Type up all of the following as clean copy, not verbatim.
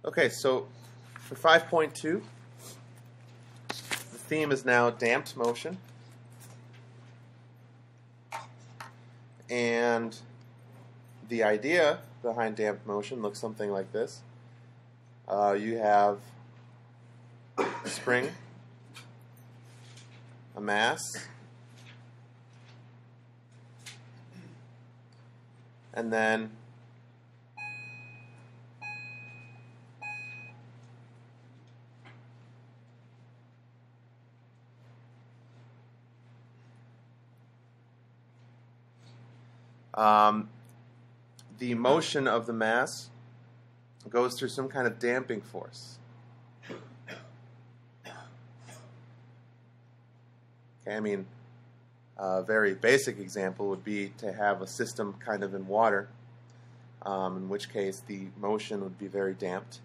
Okay, so for 5.2, the theme is now damped motion. And the idea behind damped motion looks something like this. You have a spring, a mass, and then the motion of the mass goes through some kind of damping force. Okay, I mean, a very basic example would be to have a system kind of in water, in which case the motion would be very damped.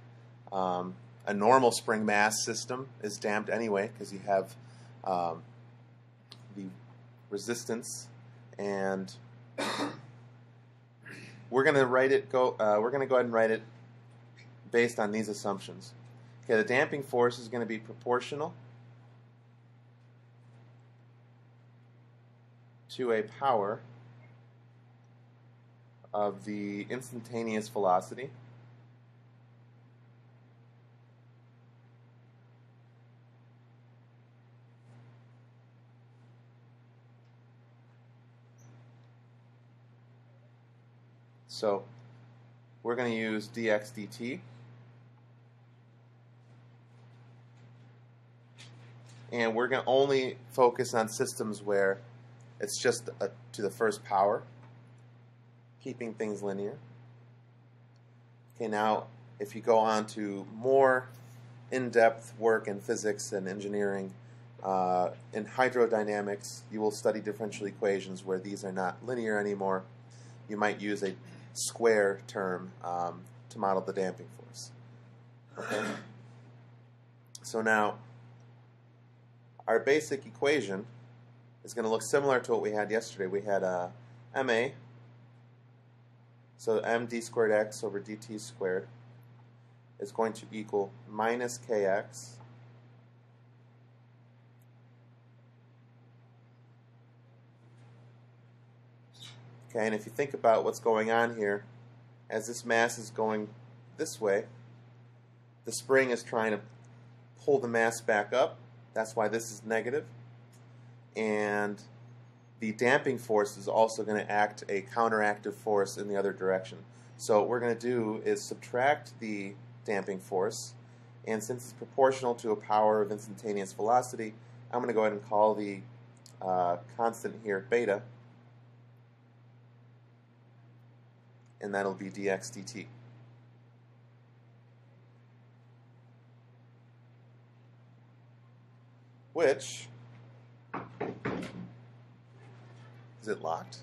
A normal spring mass system is damped anyway because you have the resistance, and we're going to write it. We're going to go ahead and write it based on these assumptions. Okay, the damping force is going to be proportional to a power of the instantaneous velocity So we're going to use dx dt, and we're going to only focus on systems where it's just to the first power, keeping things linear. Okay, now if you go on to more in-depth work in physics and engineering, in hydrodynamics, you will study differential equations where these are not linear anymore. You might use a square term to model the damping force. Okay? So now, our basic equation is going to look similar to what we had yesterday. We had ma, so md squared x over dt squared is going to equal minus kx Okay, and if you think about what's going on here, as this mass is going this way, the spring is trying to pull the mass back up. That's why this is negative. And the damping force is also going to act a counteractive force in the other direction. So what we're going to do is subtract the damping force, and since it's proportional to a power of instantaneous velocity, I'm going to go ahead and call the constant here beta, and that'll be dx dt. Which, is it locked?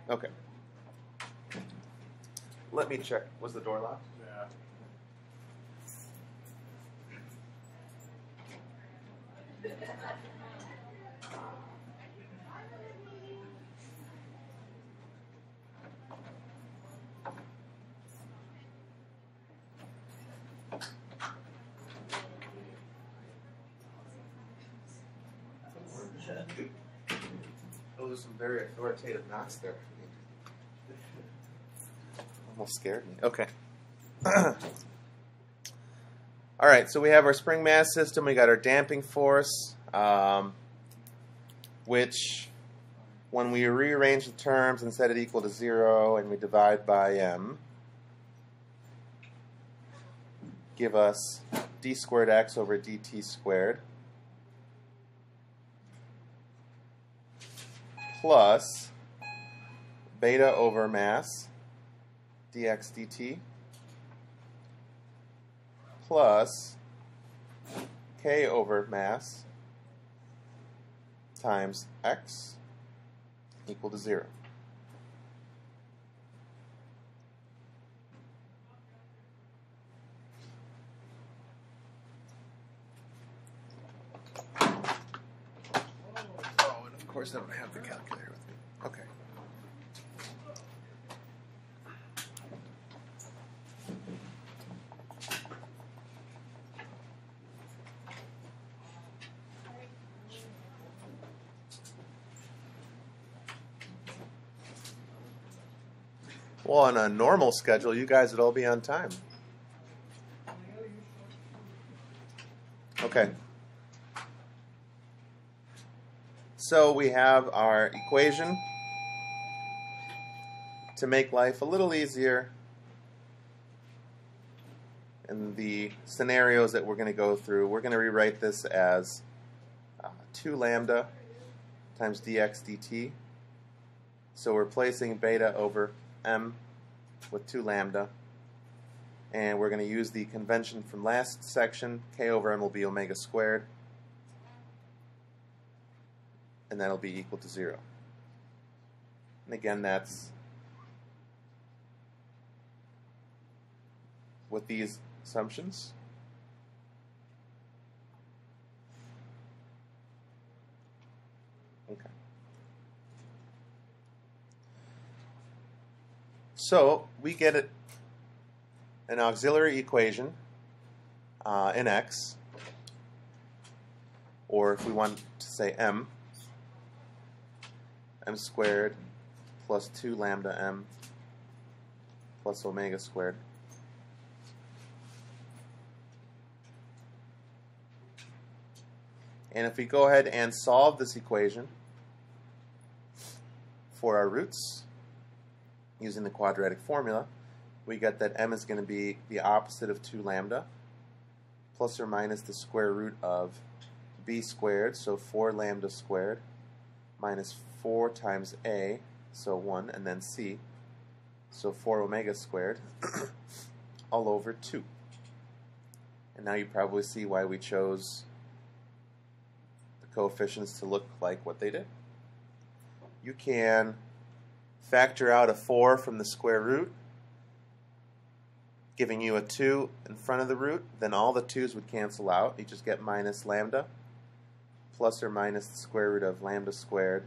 Okay. Let me check. Was the door locked? Yeah. Those are some very authoritative knocks there. Almost scared me. Okay. All right, so we have our spring mass system. We got our damping force, which, when we rearrange the terms and set it equal to 0 and we divide by m, give us d squared x over dt squared plus beta over mass dx dt plus k over mass times x equal to 0. Oh, and of course I don't have the calculator with me. Okay. Well, on a normal schedule, you guys would all be on time. Okay. So we have our equation. To make life a little easier in the scenarios that we're going to go through, we're going to rewrite this as 2 lambda times dx dt. So we're replacing beta over m with 2 lambda. And we're going to use the convention from last section. K over m will be omega squared. And that'll be equal to 0. And again, that's with these assumptions. Okay. So we get an auxiliary equation in x, or if we want to say m squared plus 2 lambda m plus omega squared. And if we go ahead and solve this equation for our roots using the quadratic formula, we get that m is going to be the opposite of 2 lambda plus or minus the square root of b squared, so 4 lambda squared, minus 4 times a, so 1, and then c, so 4 omega squared, all over 2. And now you probably see why we chose the coefficients to look like what they did. You can factor out a 4 from the square root, giving you a 2 in front of the root. Then all the 2's would cancel out. You just get minus lambda plus or minus the square root of lambda squared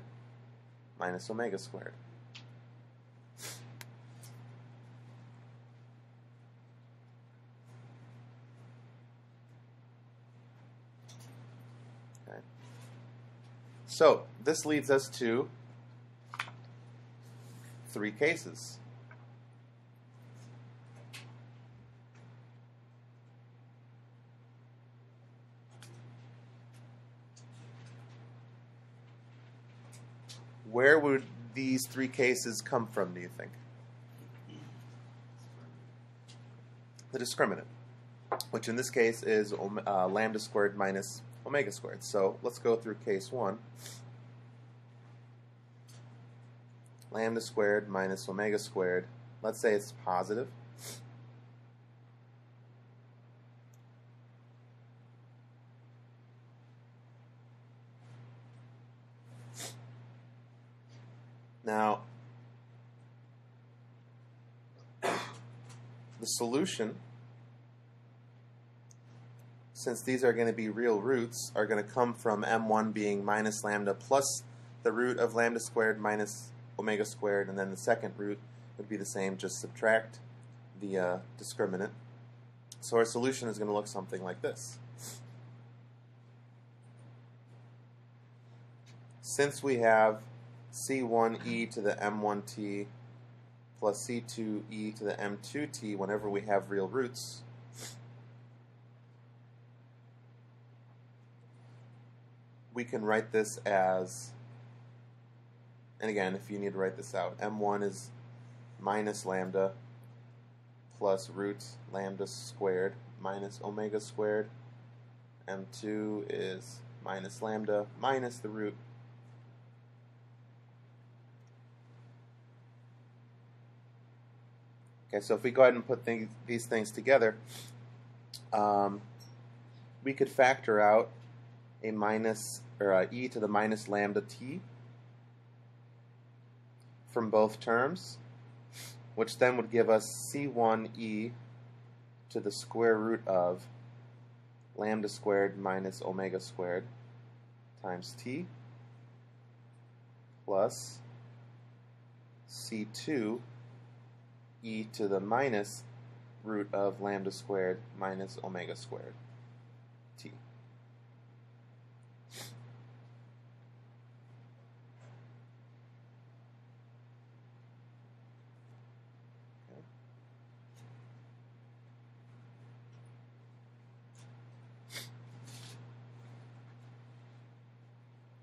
minus omega squared. Okay. So this leads us to 3 cases. Where would these 3 cases come from, do you think? The discriminant, which in this case is lambda squared minus omega squared. So let's go through case 1. Lambda squared minus omega squared. Let's say it's positive. Now, the solution, since these are going to be real roots, are going to come from m1 being minus lambda plus the root of lambda squared minus omega squared, and then the second root would be the same, just subtract the discriminant. So our solution is going to look something like this. Since we have c1e to the m1t plus c2e to the m2t whenever we have real roots, we can write this as, and again, if you need to write this out, m1 is minus lambda plus root lambda squared minus omega squared. m2 is minus lambda minus the root . Okay, so if we go ahead and put these things together, we could factor out a minus, or e to the minus lambda t from both terms, which then would give us c1e to the square root of lambda squared minus omega squared times t plus c2 e to the minus root of lambda squared minus omega squared t.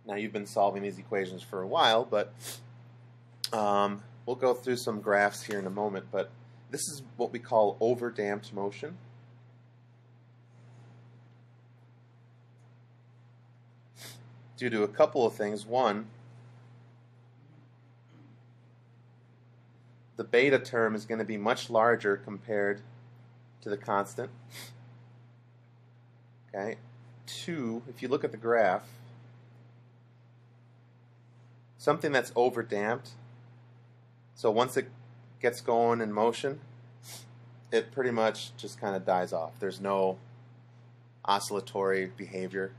Now you've been solving these equations for a while, but we'll go through some graphs here in a moment, but this is what we call overdamped motion. Due to a couple of things. One, the beta term is going to be much larger compared to the constant. Okay. Two, if you look at the graph, something that's overdamped, so once it gets going in motion, it pretty much just kind of dies off. There's no oscillatory behavior.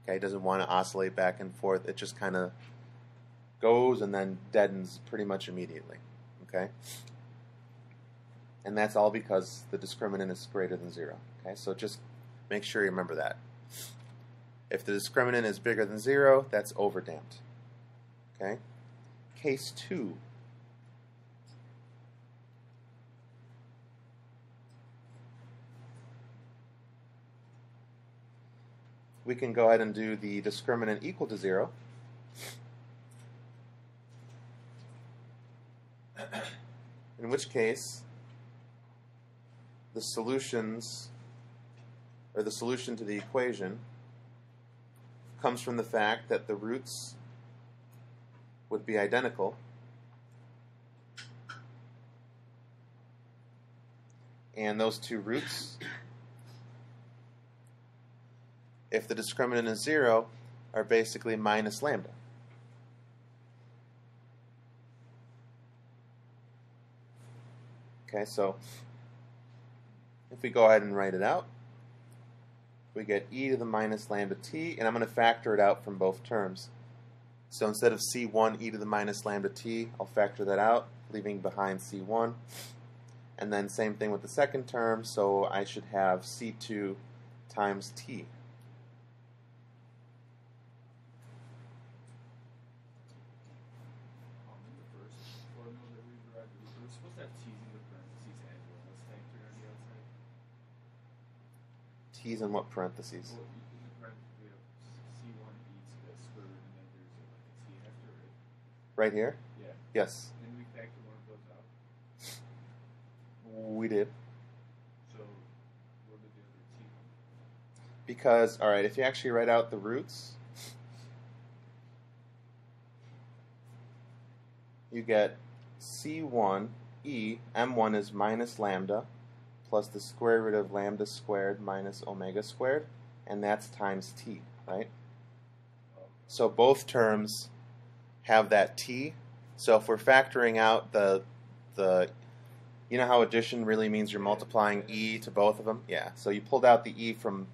Okay, it doesn't want to oscillate back and forth. It just kind of goes and then deadens pretty much immediately. Okay, and that's all because the discriminant is greater than 0. Okay, so just make sure you remember that. If the discriminant is bigger than 0, that's overdamped. Okay, case 2. We can go ahead and do the discriminant equal to 0. In which case, the solutions, or the solution to the equation, comes from the fact that the roots would be identical, and those two roots, if the discriminant is 0, are basically minus lambda. Okay, so if we go ahead and write it out, we get e to the minus lambda t, and I'm going to factor it out from both terms. So instead of c1 e to the minus lambda t, I'll factor that out, leaving behind c1. And then same thing with the second term, so I should have c2 times t. T's in what parentheses? Well, in the parentheses we have c1 e to the square root, and then there's like a t after it. Right here? Yeah. Yes. And we factor one of those out. We did. So where did the other t come from? Because, alright, if you actually write out the roots, you get c1 e, m1 is minus lambda, plus the square root of lambda squared minus omega squared, and that's times t, right? So both terms have that t. So if we're factoring out the you know how addition really means you're multiplying e to both of them? Yeah, so you pulled out the e from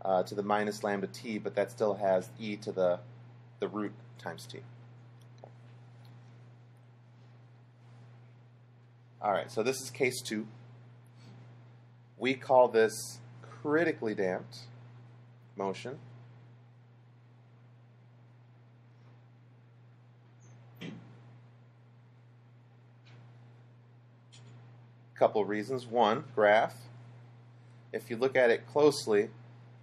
to the minus lambda t, but that still has e to the root times t. Alright, so this is case 2. We call this critically damped motion. Couple reasons. One, graph. If you look at it closely,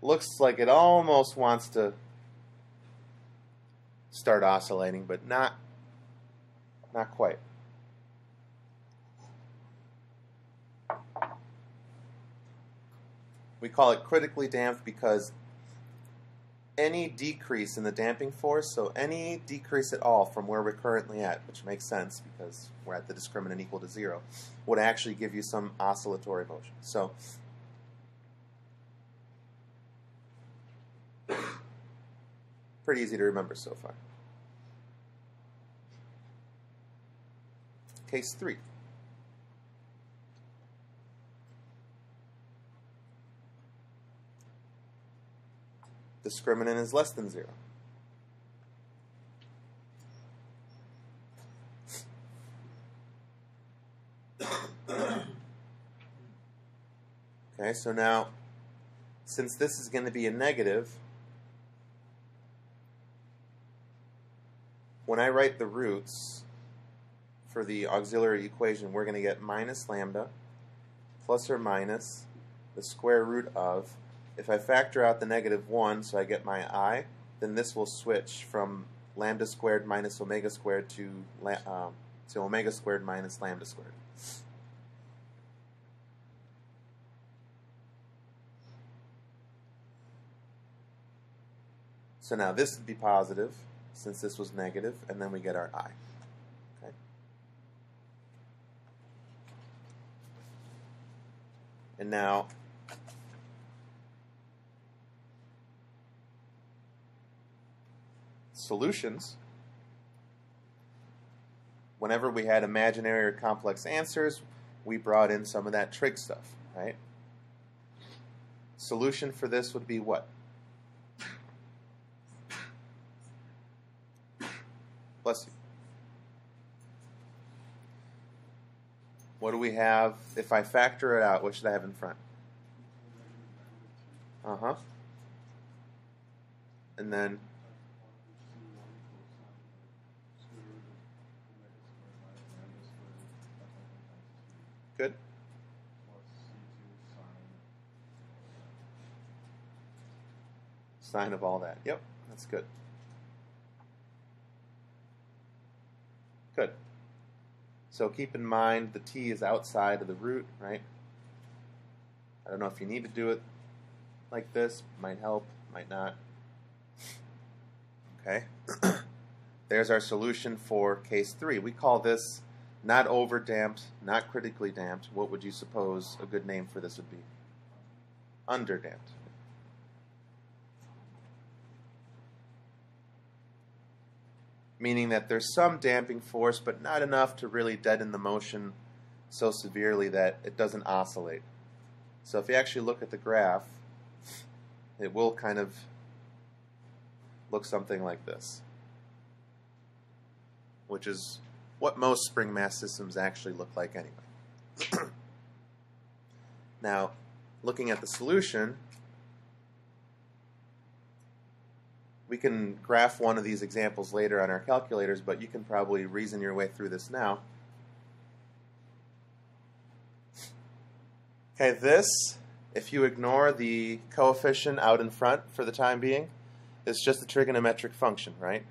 looks like it almost wants to start oscillating, but not quite. We call it critically damped because any decrease in the damping force, so any decrease at all from where we're currently at, which makes sense because we're at the discriminant equal to 0, would actually give you some oscillatory motion. So pretty easy to remember so far. Case 3. Discriminant is less than 0. Okay, so now, since this is going to be a negative, when I write the roots for the auxiliary equation, we're going to get minus lambda plus or minus the square root of, if I factor out the negative 1, so I get my I, then this will switch from lambda squared minus omega squared to omega squared minus lambda squared. So now this would be positive, since this was negative, and then we get our I. Okay. And now, solutions, whenever we had imaginary or complex answers, we brought in some of that trig stuff, right? Solution for this would be what? Bless you. What do we have? If I factor it out, what should I have in front? Uh-huh. And then good. Sine of all that. Yep, that's good. Good. So keep in mind the t is outside of the root, right? I don't know if you need to do it like this. Might help, might not. Okay. There's our solution for case 3. We call this not overdamped, not critically damped. What would you suppose a good name for this would be? Underdamped. Meaning that there's some damping force, but not enough to really deaden the motion so severely that it doesn't oscillate. So if you actually look at the graph, it will kind of look something like this, which is what most spring mass systems actually look like anyway. Now, looking at the solution, we can graph one of these examples later on our calculators, but you can probably reason your way through this now. Okay, this, if you ignore the coefficient out in front for the time being, is just a trigonometric function, right?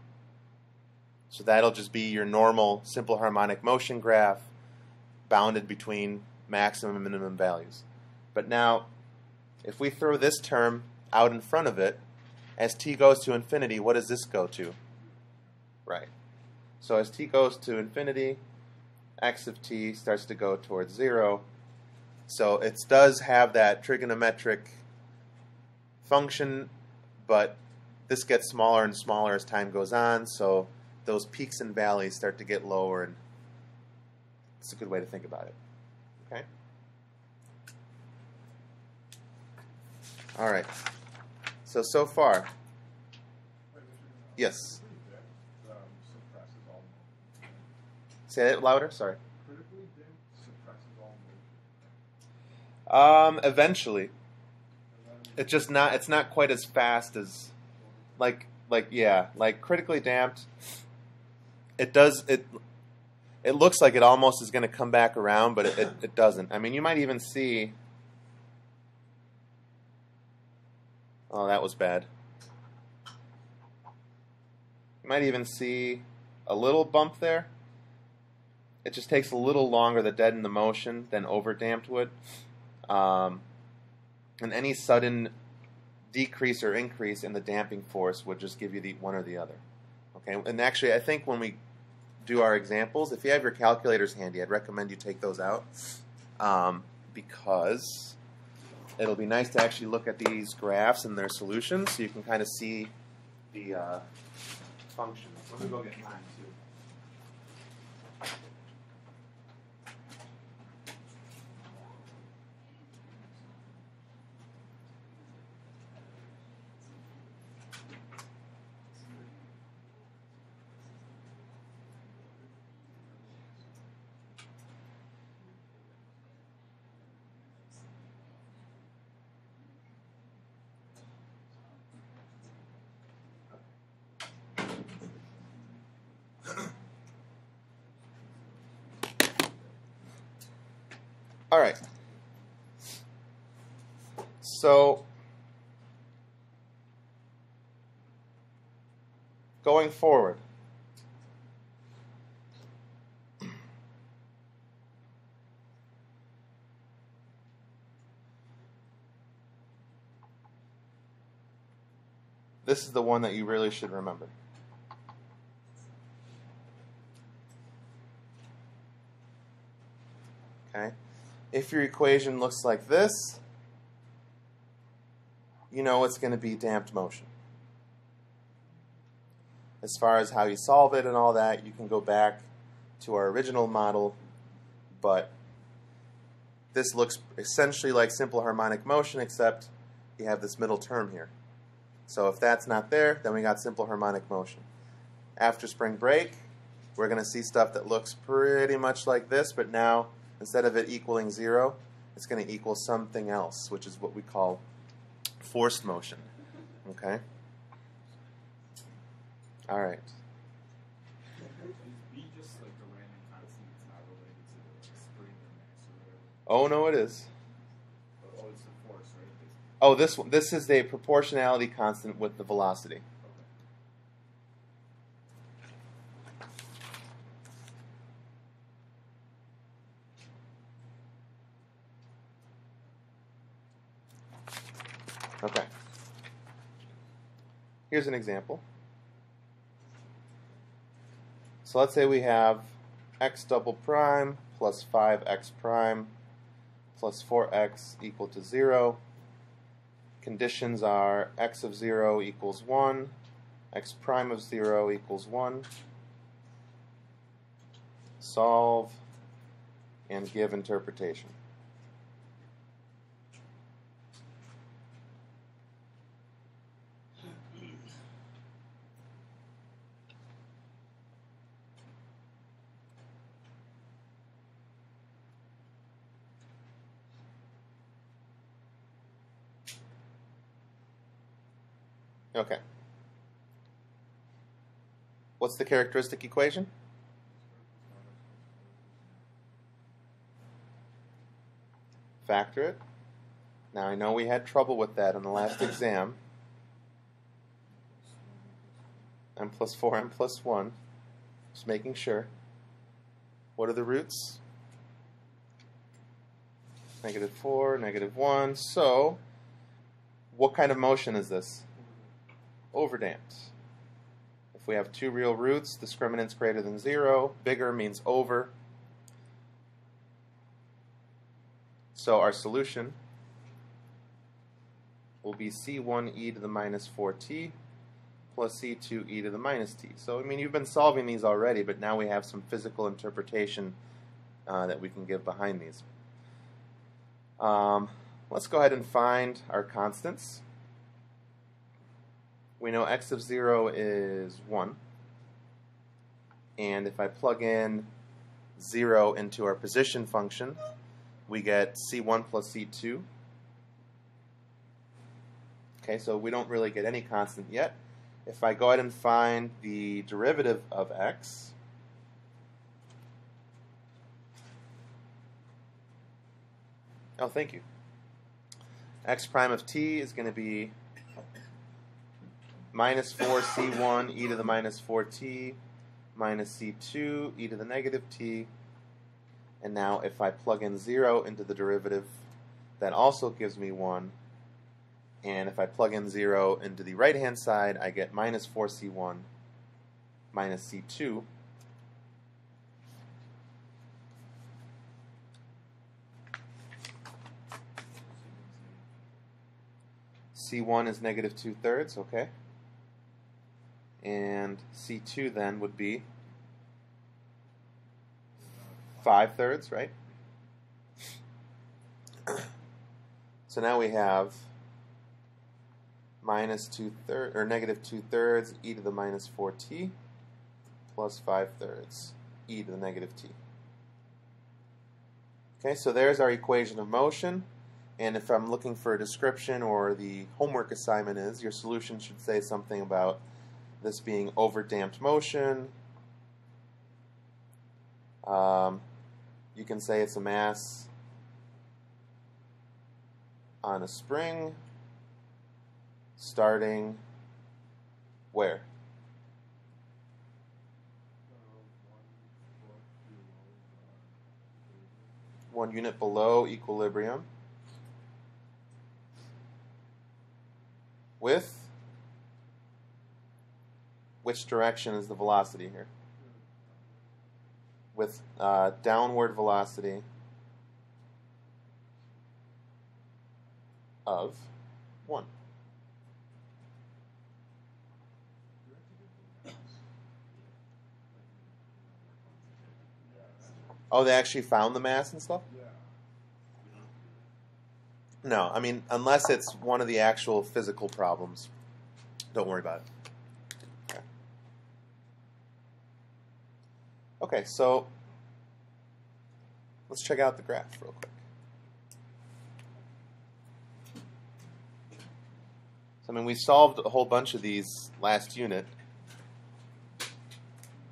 So that'll just be your normal simple harmonic motion graph bounded between maximum and minimum values. But now, if we throw this term out in front of it, as t goes to infinity, what does this go to? Right. So as t goes to infinity, x of t starts to go towards 0. So it does have that trigonometric function, but this gets smaller and smaller as time goes on, so those peaks and valleys start to get lower, and it's a good way to think about it. Okay? All right. So far. Yes. Say it louder. Sorry. Critically damped suppresses all motion. Eventually. It's not quite as fast as like critically damped. It looks like it almost is going to come back around, but it doesn't. I mean, you might even see. Oh, that was bad. You might even see a little bump there. It just takes a little longer to deaden the motion than overdamped would. And any sudden decrease or increase in the damping force would just give you the one or the other. Okay, and actually, I think when we do our examples, if you have your calculators handy, I'd recommend you take those out because it'll be nice to actually look at these graphs and their solutions so you can kind of see the functions. Let me go get mine too. All right. So going forward, this is the one that you really should remember. Okay? If your equation looks like this, you know it's going to be damped motion. As far as how you solve it and all that, you can go back to our original model, but this looks essentially like simple harmonic motion, except you have this middle term here. So if that's not there, then we got simple harmonic motion. After spring break, we're going to see stuff that looks pretty much like this, but now instead of it equaling 0, it's going to equal something else, which is what we call forced motion. Okay? All right. Is B just like a random constant? It's not related to the spring or mass or whatever? Oh, no, it is. Oh, it's the force, right? Oh, this is a proportionality constant with the velocity. Okay. Here's an example. So let's say we have x double prime plus 5x prime plus 4x equal to 0. Conditions are x of 0 equals 1, x prime of 0 equals 1. Solve and give interpretation. Okay. What's the characteristic equation? Factor it. Now I know we had trouble with that in the last exam. M plus 4, M plus 1. Just making sure. What are the roots? -4, -1. So, what kind of motion is this? Overdamped. If we have two real roots, discriminant's greater than 0. Bigger means over. So our solution will be c1 e to the minus 4t plus c2 e to the minus t. So, I mean, you've been solving these already, but now we have some physical interpretation that we can give behind these. Let's go ahead and find our constants. We know x of 0 is 1. And if I plug in 0 into our position function, we get c1 plus c2. Okay, so we don't really get any constant yet. If I go ahead and find the derivative of x, oh, thank you. X prime of t is going to be minus 4c1 e to the minus 4t minus c2 e to the negative t. And now if I plug in 0 into the derivative, that also gives me 1. And if I plug in 0 into the right-hand side, I get minus 4c1 minus c2. C1 is negative 2/3, okay. And C2 then would be 5/3, right? So now we have minus 2/3 or negative 2/3 e to the minus 4t plus 5/3 e to the negative t. Okay, so there's our equation of motion. And if I'm looking for a description, or the homework assignment is, your solution should say something about this being overdamped motion. You can say it's a mass on a spring starting where? 1 unit below equilibrium with which direction is the velocity here? With downward velocity of 1. Oh, they actually found the mass and stuff? No, I mean, unless it's one of the actual physical problems, don't worry about it. Okay, so let's check out the graph real quick. So, I mean, we solved a whole bunch of these last unit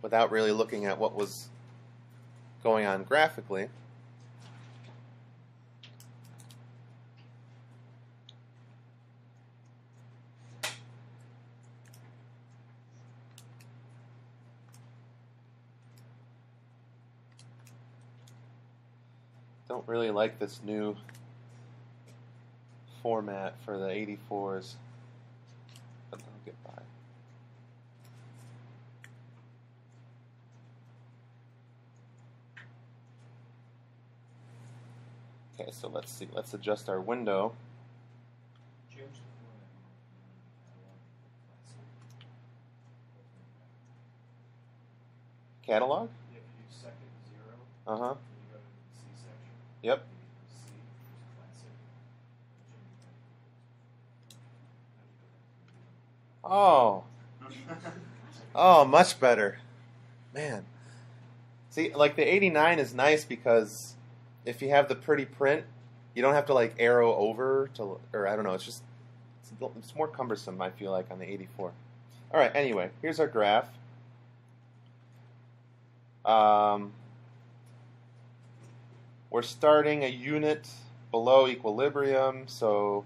without really looking at what was going on graphically. Don't really like this new format for the 84s, but I'll get by. Okay, so let's see. Let's adjust our window. Catalog? Yeah, if you use second 0, Uh-huh. you go to the C section. Yep. C is classic. Oh. Oh, much better. Man. See, like the 89 is nice because if you have the pretty print, you don't have to like arrow over to, or I don't know, it's more cumbersome, I feel like, on the 84. All right, anyway, here's our graph. We're starting a unit below equilibrium, so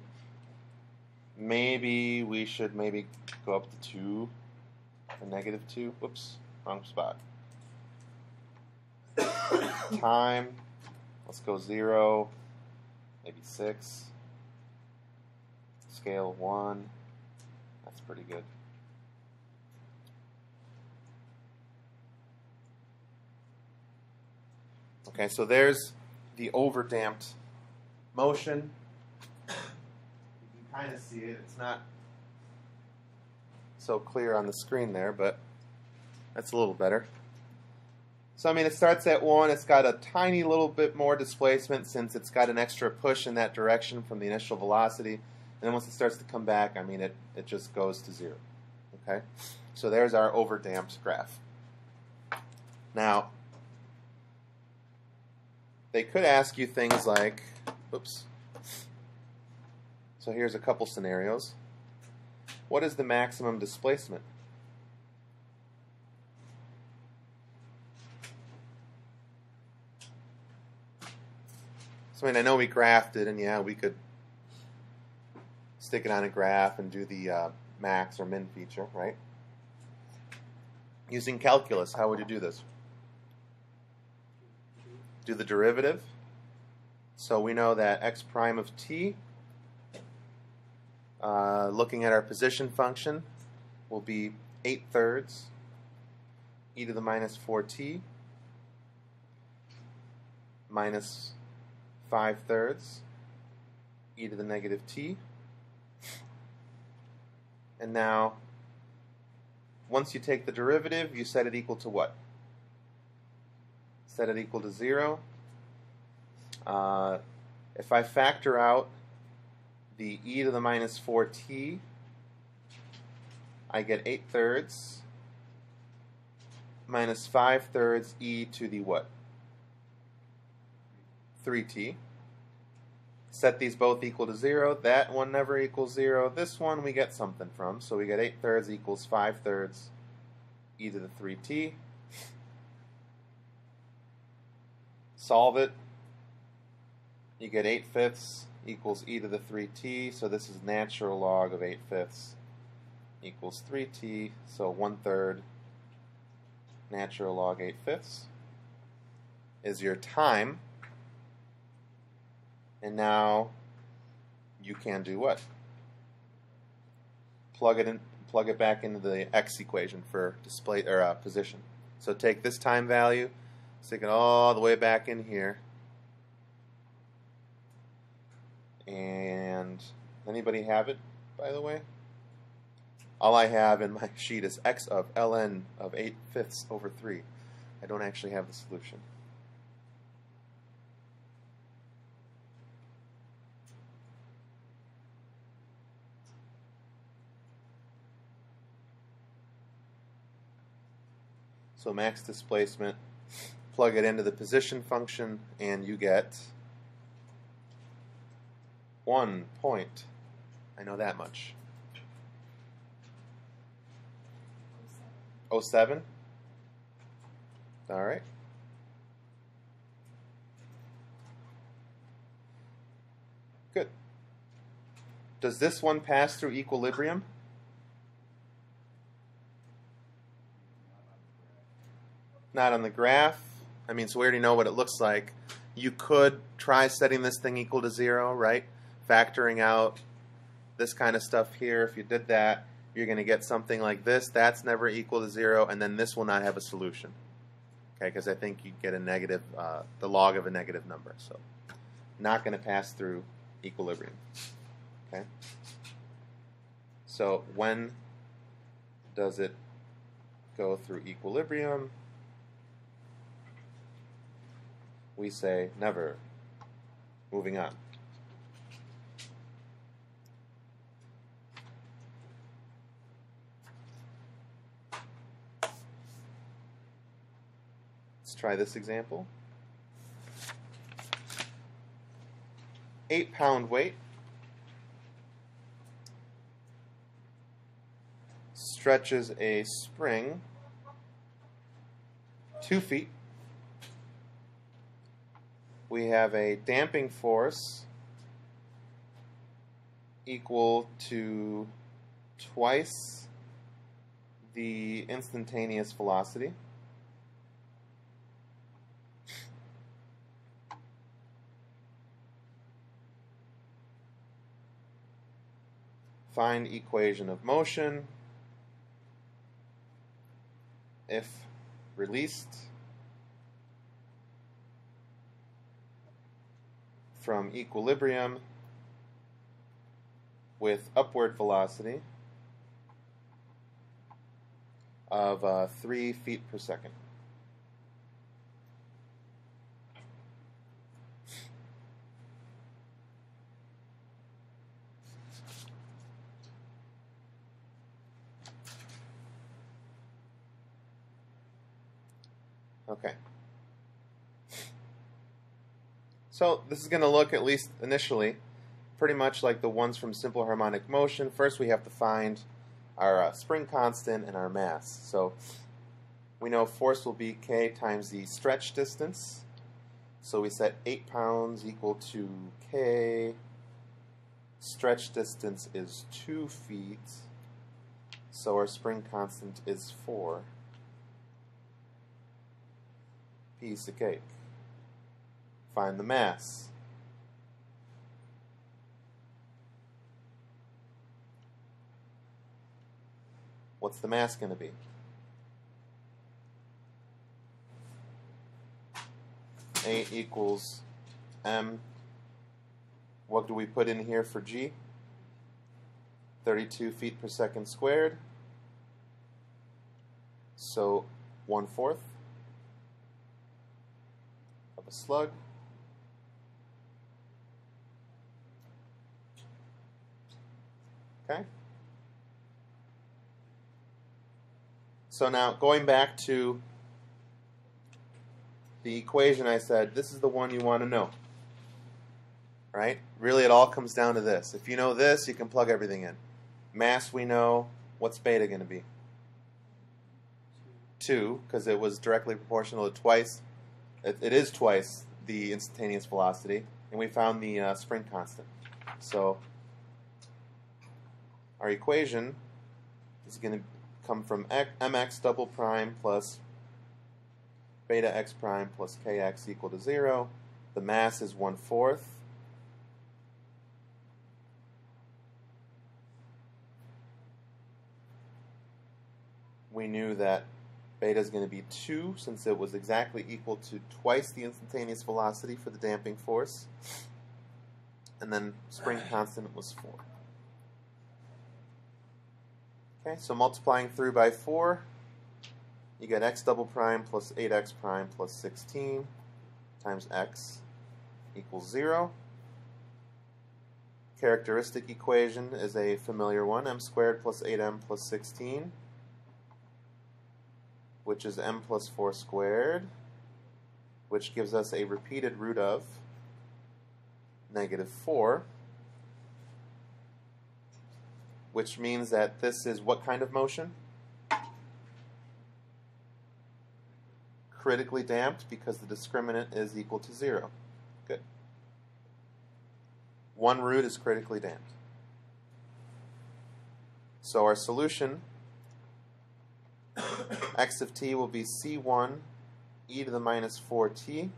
maybe we should go up to 2, or -2. Whoops, wrong spot. Time, let's go 0, maybe 6. Scale 1, that's pretty good. Okay, so there's the overdamped motion. You can kind of see it. It's not so clear on the screen there, but that's a little better. So, I mean, it starts at 1. It's got a tiny little bit more displacement since it's got an extra push in that direction from the initial velocity. And then once it starts to come back, I mean, it just goes to 0. Okay? So there's our overdamped graph. Now, they could ask you things like, oops. So here's a couple scenarios. What is the maximum displacement? So, I mean, I know we graphed it, and yeah, we could stick it on a graph and do the max or min feature, right? Using calculus, how would you do this? Do the derivative. So we know that x prime of t, looking at our position function, will be 8/3 e to the minus 4t minus 5/3 e to the negative t. And now, once you take the derivative, you set it equal to what? Set it equal to 0. If I factor out the e to the minus 4t, I get 8/3 minus 5/3 e to the what? 3t. Set these both equal to 0. That one never equals 0. This one we get something from. So we get 8/3 equals 5/3 e to the 3t. Solve it. You get 8/5 equals e to the 3t. So this is natural log of 8/5 equals 3t. So 1/3 natural log 8/5 is your time. And now you can do what? Plug it back into the x equation for display or position. So take this time value, stick it all the way back in here, and anybody have it, by the way? All I have in my sheet is x of ln of 8/5 over 3. I don't actually have the solution. So max displacement, plug it into the position function, and you get 1 point. I know that much. 07? All right. Good. Does this one pass through equilibrium? Not on the graph. I mean, so we already know what it looks like. You could try setting this thing equal to 0, right? Factoring out this kind of stuff here. If you did that, you're going to get something like this. That's never equal to 0, and then this will not have a solution. Okay, because I think you get a negative, the log of a negative number. So not going to pass through equilibrium. Okay. So when does it go through equilibrium? We say never. Moving on. Let's try this example. 8-pound weight stretches a spring 2 feet. We have a damping force equal to twice the instantaneous velocity. Find equation of motion if released from equilibrium with upward velocity of 3 feet per second. Okay. So this is going to look, at least initially, pretty much like the ones from simple harmonic motion. First we have to find our spring constant and our mass. So we know force will be k times the stretch distance. So we set 8 pounds equal to k. Stretch distance is 2 feet. So our spring constant is 4. Piece of cake. Find the mass. What's the mass going to be? A equals m. What do we put in here for g? 32 feet per second squared. So 1/4 of a slug. Okay. So now going back to the equation, I said this is the one you want to know. Right? Really, it all comes down to this. If you know this, you can plug everything in. Mass we know. What's beta going to be? 2, because it was directly proportional to twice. It is twice the instantaneous velocity, and we found the spring constant. So our equation is going to come from mx double prime plus beta x prime plus kx equal to 0. The mass is 1/4. we knew that beta is going to be 2 since it was exactly equal to twice the instantaneous velocity for the damping force. And then spring constant was 4. Okay, so multiplying through by 4, you get x double prime plus 8x prime plus 16 times x equals 0. Characteristic equation is a familiar one, m squared plus 8m plus 16, which is m plus 4 squared, which gives us a repeated root of -4, which means that this is what kind of motion? Critically damped, because the discriminant is equal to 0. Good. One root is critically damped. So our solution, x of t will be c1 e to the minus 4t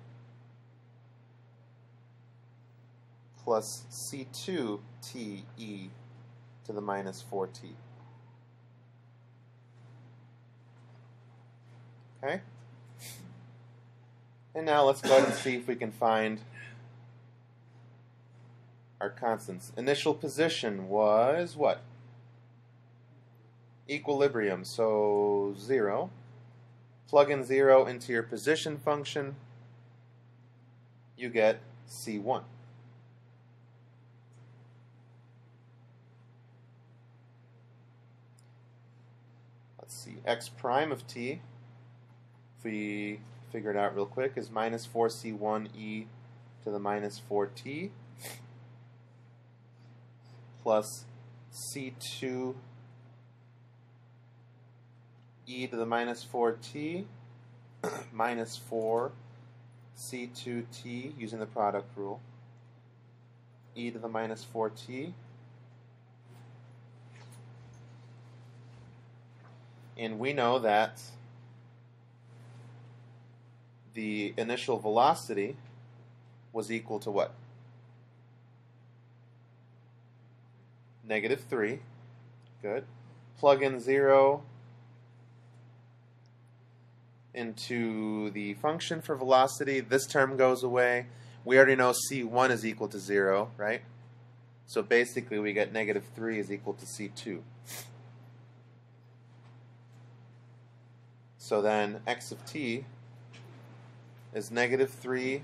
plus c2 t e to the minus 4t. Okay? And now let's go ahead and see if we can find our constants. Initial position was what? Equilibrium, so 0. Plug in 0 into your position function, you get C1. Let's see, x prime of t, if we figure it out real quick, is minus 4c1 e to the minus 4t plus c2 e to the minus 4t minus 4 c2t, using the product rule, e to the minus 4t. And we know that the initial velocity was equal to what? -3. Good. Plug in 0 into the function for velocity. This term goes away. We already know C1 is equal to 0, right? So basically we get -3 is equal to C2. So then x of t is -3t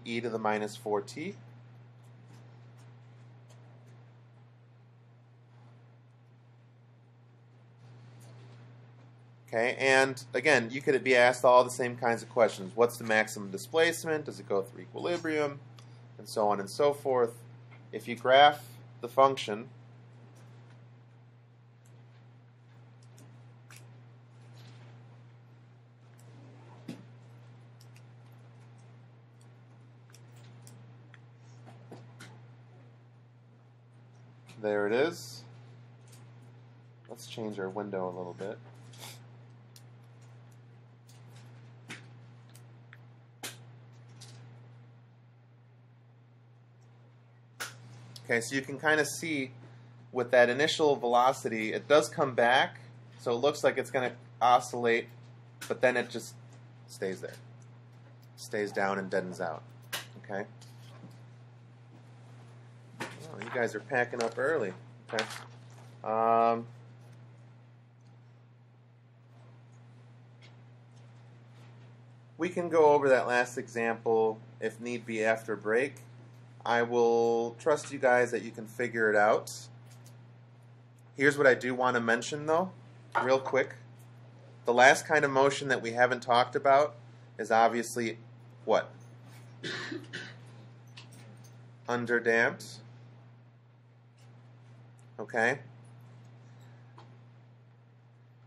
e to the minus 4t Okay, and again, you could be asked all the same kinds of questions. What's the maximum displacement? Does it go through equilibrium? And so on and so forth. If you graph the function, there it is. Let's change our window a little bit. Okay, so you can kind of see with that initial velocity, it does come back, so it looks like it's going to oscillate, but then it just stays there. Stays down and deadens out. Okay? Oh, you guys are packing up early. Okay. We can go over that last example if need be after break. I will trust you guys that you can figure it out. Here's what I do want to mention, though, real quick. The last kind of motion that we haven't talked about is obviously what? Underdamped. Okay?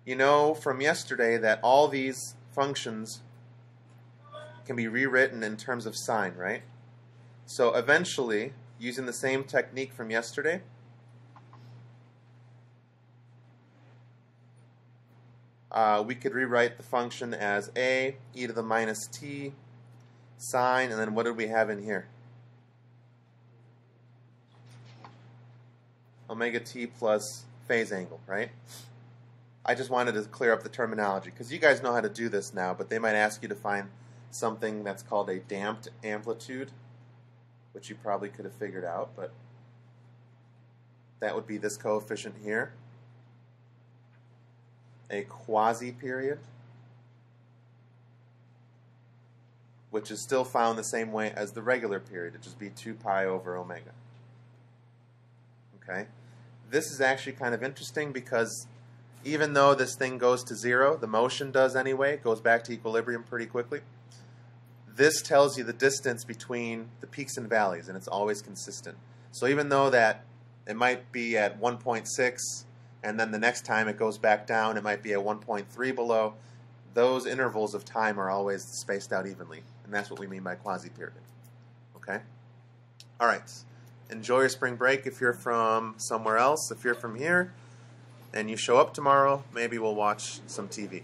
You know from yesterday that all these functions can be rewritten in terms of sign, right? So eventually, using the same technique from yesterday, we could rewrite the function as a e to the minus t sine, and then what did we have in here? Omega t plus phase angle, right? I just wanted to clear up the terminology, because you guys know how to do this now, but they might ask you to find something that's called a damped amplitude, which you probably could have figured out, but that would be this coefficient here. A quasi-period, which is still found the same way as the regular period. It'd just be 2 pi over omega. Okay? This is actually kind of interesting because even though this thing goes to 0, the motion does anyway, it goes back to equilibrium pretty quickly. This tells you the distance between the peaks and valleys, and it's always consistent. So even though that it might be at 1.6, and then the next time it goes back down, it might be at 1.3 below, those intervals of time are always spaced out evenly. And that's what we mean by quasi-period. Okay? All right. Enjoy your spring break if you're from somewhere else. If you're from here and you show up tomorrow, maybe we'll watch some TV.